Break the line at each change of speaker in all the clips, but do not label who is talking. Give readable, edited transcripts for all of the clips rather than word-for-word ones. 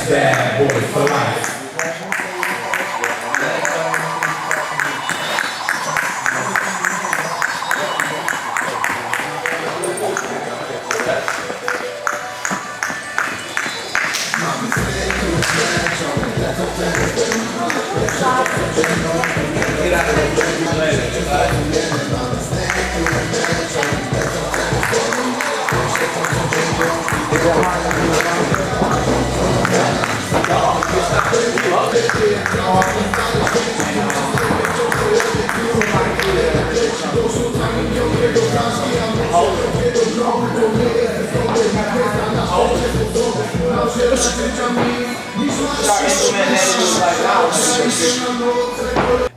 Bad boy for life.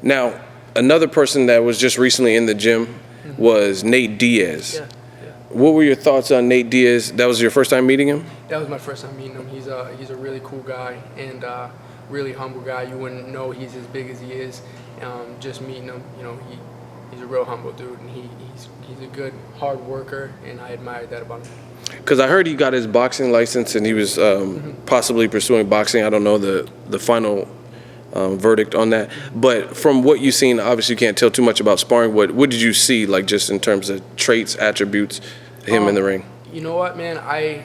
Now, another person that was just recently in the gym was Nate Diaz.
Yeah.
What were your thoughts on Nate Diaz? That was your first time meeting him?
That was my first time meeting him. He's a really cool guy and really humble guy. You wouldn't know he's as big as he is. Just meeting him, you know, he's a real humble dude, and he's a good hard worker, and I admired that about him.
Because I heard he got his boxing license and he was possibly pursuing boxing. I don't know the final verdict on that. But from what you've seen, obviously you can't tell too much about sparring. What did you see, like, just in terms of traits, attributes, him in the ring?
You know what, man? I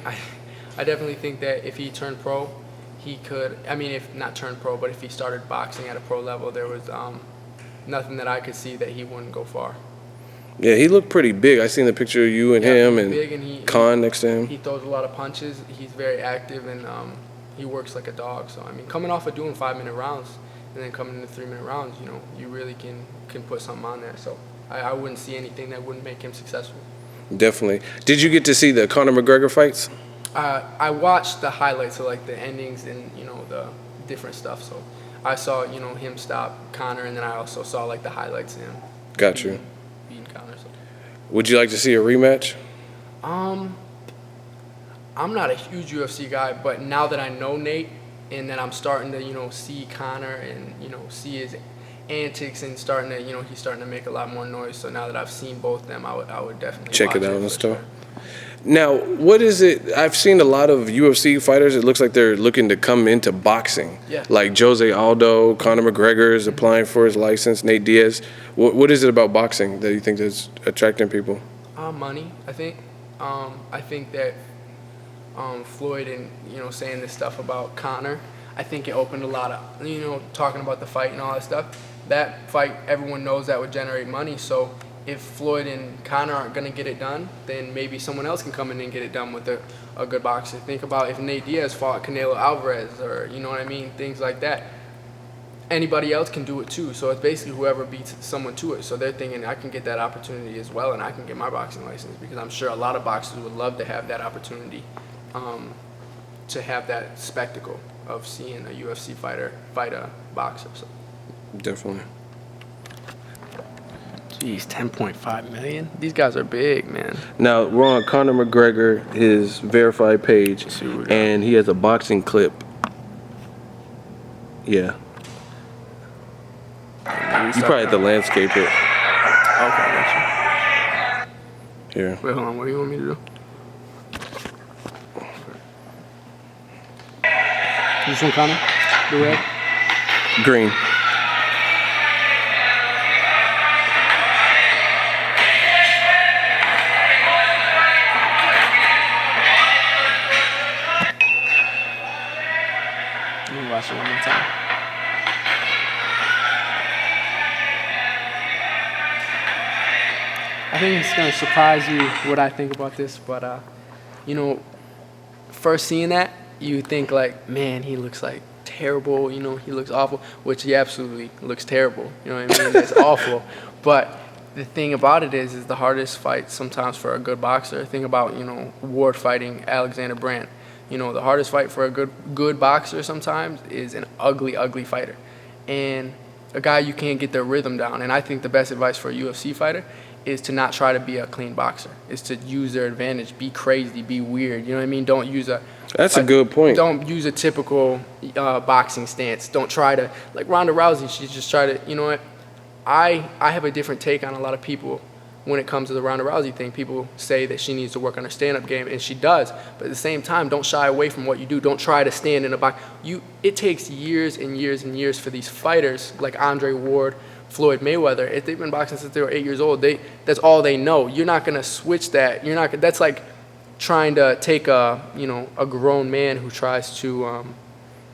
definitely think that if he turned pro, he could. I mean, if not turned pro, but if he started boxing at a pro level, there was nothing that I could see that he wouldn't go far.
Yeah, he looked pretty big. I seen the picture of you and him and,
big, and
Con next to him.
He throws a lot of punches. He's very active, and he works like a dog. So, I mean, coming off of doing 5-minute rounds and then coming into 3-minute rounds, you know, you really can put something on there. So I wouldn't see anything that wouldn't make him successful.
Definitely. Did you get to see the Conor McGregor fights?
I watched the highlights of, like, the endings and, you know, the different stuff. So I saw, you know, him stop Conor, and then I also saw, like, the highlights of him.
Got you.
Beating Conor. So.
Would you like to see a rematch?
I'm not a huge UFC guy, but now that I know Nate and that I'm starting to, you know, see Conor and, you know, see his antics and starting to, you know, he's starting to make a lot more noise. So now that I've seen both of them, I would definitely
check
watch
it out and stuff.
Sure.
Now, what is it? I've seen a lot of UFC fighters. It looks like they're looking to come into boxing.
Yeah.
Like Jose Aldo, Conor McGregor'S applying for his license, Nate Diaz. What is it about boxing that you think is attracting people?
Money, I think. I think that Floyd and, you know, saying this stuff about Conor, I think it opened a lot of, you know, talking about the fight and all that stuff. That fight, everyone knows that would generate money. So if Floyd and Conor aren't going to get it done, then maybe someone else can come in and get it done with a good boxer. Think about if Nate Diaz fought Canelo Alvarez, or, you know what I mean, things like that. Anybody else can do it too. So it's basically whoever beats someone to it. So they're thinking, I can get that opportunity as well, and I can get my boxing license, because I'm sure a lot of boxers would love to have that opportunity, to have that spectacle of seeing a UFC fighter fight a boxer. So.
Definitely.
Jeez, 10.5 million? These guys are big, man.
Now, we're on Conor McGregor, his verified page, and he has a boxing clip. Yeah. You probably have to landscape it.
Okay, gotcha.
Here.
Wait, hold on. What do you want me to do? This one, Conor? The red?
Green.
Let me watch it one more time. I think it's going to surprise you what I think about this, but, you know, first seeing that, you think, like, man, he looks, like, terrible, you know, he looks awful, which he absolutely looks terrible, you know what I mean? It's awful. But the thing about it is the hardest fight sometimes for a good boxer. Think about, you know, Ward fighting Alexander Brandt. You know, the hardest fight for a good boxer sometimes is an ugly, ugly fighter. And a guy you can't get their rhythm down. And I think the best advice for a UFC fighter is to not try to be a clean boxer. Is to use their advantage, be crazy, be weird. You know what I mean? Don't use
That's a good point.
Don't use a typical boxing stance. Don't try to, like Ronda Rousey, she just try to, you know what? I have a different take on a lot of people when it comes to the Ronda Rousey thing. People say that she needs to work on her stand-up game, and she does. But at the same time, don't shy away from what you do. Don't try to stand in a box. It takes years and years and years for these fighters like Andre Ward, Floyd Mayweather. If they've been boxing since they were 8 years old, that's all they know. You're not gonna switch that. That's like trying to take a grown man who tries to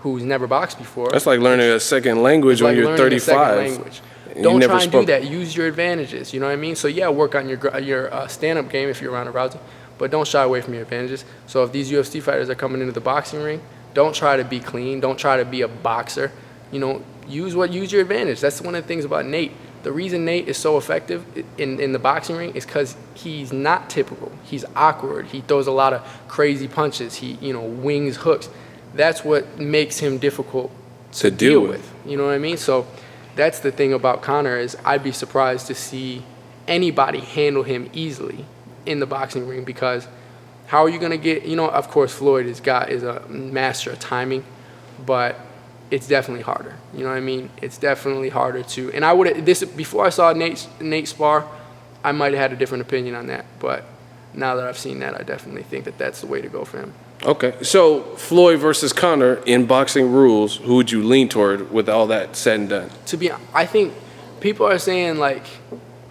who's never boxed before.
That's like learning a second language when you're 35.
Don't try and do that. Use your advantages. You know what I mean? So yeah, work on your stand-up game if you're Ronda Rousey, but don't shy away from your advantages. So if these UFC fighters are coming into the boxing ring, don't try to be clean. Don't try to be a boxer. Use your advantage. That's one of the things about Nate. The reason Nate is so effective in the boxing ring is because he's not typical. He's awkward. He throws a lot of crazy punches. He wings hooks. That's what makes him difficult to deal with. You know what I mean? So that's the thing about Conor is I'd be surprised to see anybody handle him easily in the boxing ring, because how are you going to get, of course Floyd is a master of timing, but it's definitely harder. You know what I mean? It's definitely harder to, and before I saw Nate spar, I might have had a different opinion on that, but now that I've seen that, I definitely think that that's the way to go for him.
Okay, so Floyd versus Conor in boxing rules, who would you lean toward with all that said and done?
I think people are saying like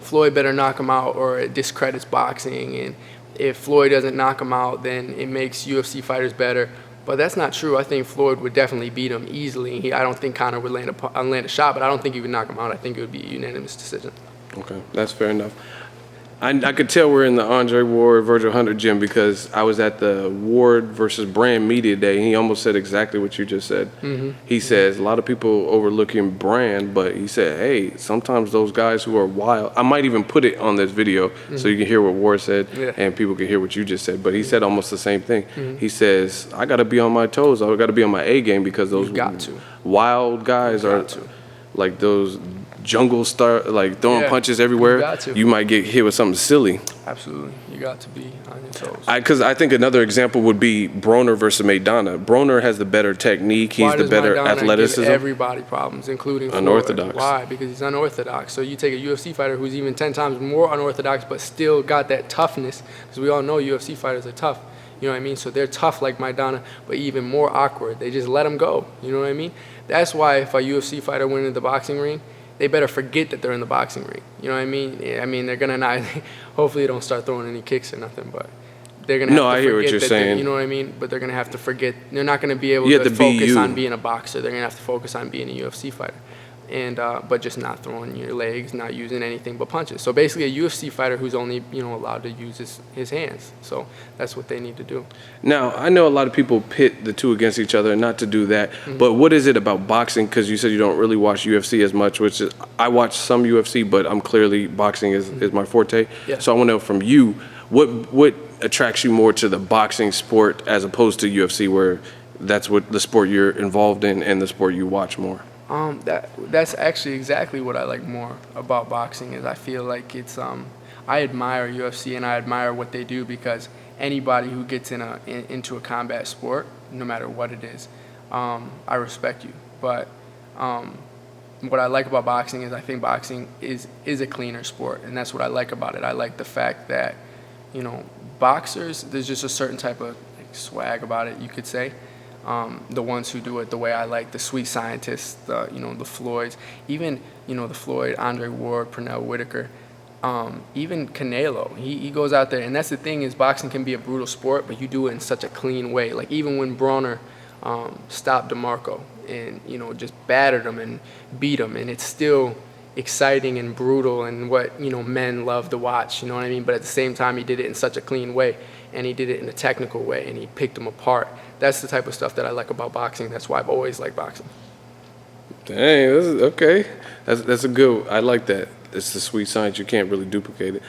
Floyd better knock him out or it discredits boxing, and if Floyd doesn't knock him out, then it makes UFC fighters better. But that's not true. I think Floyd would definitely beat him easily. I don't think Conor would land a shot, but I don't think he would knock him out. I think it would be a unanimous decision.
Okay, that's fair enough. I could tell we're in the Andre Ward, Virgil Hunter gym because I was at the Ward versus Brand Media Day, and he almost said exactly what you just said. Mm-hmm. He says a lot of people overlooking Brand, but he said, hey, sometimes those guys who are wild, I might even put it on this video so you can hear what Ward said and people can hear what you just said, but he said almost the same thing. Mm-hmm. He says, I got to be on my toes. I got to be on my A game because those wild guys are like those jungle star, like throwing punches everywhere. You might get hit with something silly.
Absolutely, you got to be on your toes.
Because I think another example would be Broner versus Maidana. Broner has the better technique. He's the better athleticism.
Give everybody problems, including
unorthodox.
Floyd. Why? Because he's unorthodox. So you take a UFC fighter who's even 10 times more unorthodox, but still got that toughness. Because we all know UFC fighters are tough. You know what I mean? So they're tough like Maidana, but even more awkward. They just let them go. You know what I mean? That's why if a UFC fighter went into the boxing ring, they better forget that they're in the boxing ring. You know what I mean? I mean, they're gonna not. Hopefully, they don't start throwing any kicks or nothing. But they're gonna.
No, I hear what you're saying.
You know what I mean? But they're gonna have to forget. They're not gonna be able to focus on being a boxer. They're gonna have to focus on being a UFC fighter, and but just not throwing your legs, not using anything but punches. So basically, a UFC fighter who's only allowed to use his hands. So that's what they need to do.
Now, I know a lot of people pit the two against each other, not to do that. Mm-hmm. But what is it about boxing? Because you said you don't really watch UFC as much, which is I watch some UFC, but I'm clearly boxing is my forte. Yeah. So I want to know from you, what attracts you more to the boxing sport as opposed to UFC, where that's what the sport you're involved in and the sport you watch more?
That's actually exactly what I like more about boxing. Is I feel like it's I admire UFC and I admire what they do, because anybody who gets into a combat sport, no matter what it is, I respect you. But what I like about boxing is I think boxing is a cleaner sport, and that's what I like about it. I like the fact that boxers, there's just a certain type of swag about it, you could say. The ones who do it the way I like, the sweet scientists, the Floyds, even, the Floyd, Andre Ward, Pernell Whitaker, even Canelo, he goes out there, and that's the thing is boxing can be a brutal sport, but you do it in such a clean way. Like even when Broner stopped DeMarco and, just battered him and beat him, and it's still exciting and brutal and what, men love to watch, you know what I mean? But at the same time, he did it in such a clean way, and he did it in a technical way, and he picked them apart. That's the type of stuff that I like about boxing. That's why I've always liked boxing.
Dang, okay. That's a good, I like that. It's the sweet science. You can't really duplicate it.